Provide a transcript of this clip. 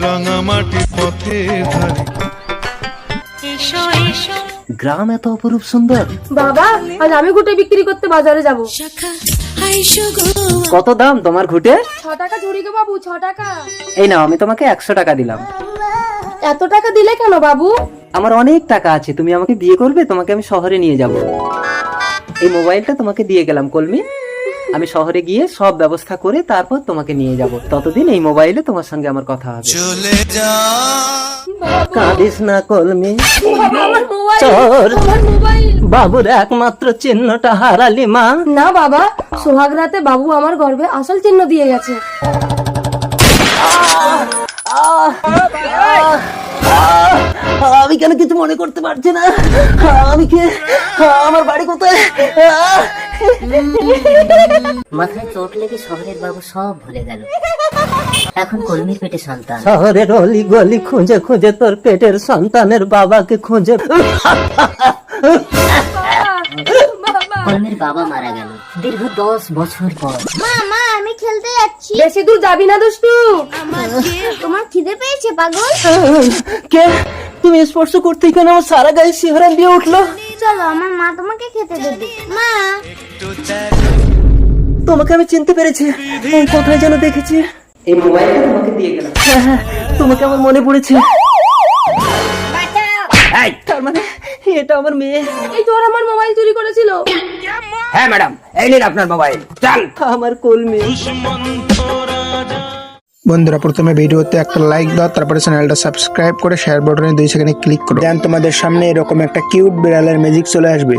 রাঙামাটি পথে ধারে। গ্রাম এত অপরূপ সুন্দর। বাবা আজ আমি ঘুটে বিক্রি করতে বাজারে যাব। কত দাম তোমার ঘুটে? 6 টাকা ঝুড়ি গো বাবু, 6 টাকা। এই নাও, আমি তোমাকে 100 টাকা দিলাম। এত টাকা দিলে কেন বাবু? আমার অনেক টাকা আছে, তুমি আমাকে বিয়ে করবে, তোমাকে আমি শহরে নিয়ে যাব। এই মোবাইলটা তোমাকে দিয়ে গেলাম কলমি, আমি শহরে গিয়ে সব ব্যবস্থা করে তারপর তোমাকে নিয়ে যাব। ততদিন এই মোবাইলে তোমার সঙ্গে আমার কথা হবে। চলে যা কাঁদিস না কলমি, বাবা, আমার মোবাইল, চোর। আমার মোবাইল। বাবুর একমাত্র চিহ্নটা হারালি মা। না বাবা, সোহাগ রাতে বাবু আমার গর্ভে আসল চিহ্ন দিয়ে গেছে। আমি কেন কিছু মনে করতে পারছি না? আমি কে? আমার বাড়ি কোথায়? মাথায় চোট লেগে শহরের বাবু সব ভুলে গেল। এখন কলমির পেটে সন্তান। শহরের অলি গলি খুঁজে খুঁজে তোর পেটের সন্তানের বাবাকে খুঁজে। কলমির বাবা মারা গেল দীর্ঘ 10 বছর পর। মা মা আমি খেলতে যাচ্ছি। বেশি দূর যাবি না দুষ্টু। তোমার খিদে পেয়েছে পাগল? কে? তুমি স্পর্শ করতেই কেন আমার সারা গায়ে শিহরণ দিয়ে উঠলো? চলো আমার মা তোমাকে খেতে দেবে। মা তোমাকে আমি চিনতে পেরেছি, কোথায় যেন দেখেছি। এই মোবাইলটা তোমাকে দিয়ে গেলাম। হ্যাঁ হ্যাঁ, তোমাকে আমার মনে পড়েছে। এই, তার মানে এটা আমার মেয়ে। এই চোর আমার মোবাইল চুরি করেছিল। হ্যাঁ ম্যাডাম, এই নিন আপনার মোবাইল। চল, আমার কলমি। বন্ধুরা প্রথমে ভিডিওতে একটা লাইক দাও, তারপরে চ্যানেলটা সাবস্ক্রাইব করে শেয়ার বাটনে 2 সেকেন্ডে ক্লিক করো। দেন তোমাদের সামনে এরকম একটা কিউট বিড়ালের ম্যাজিক চলে আসবে।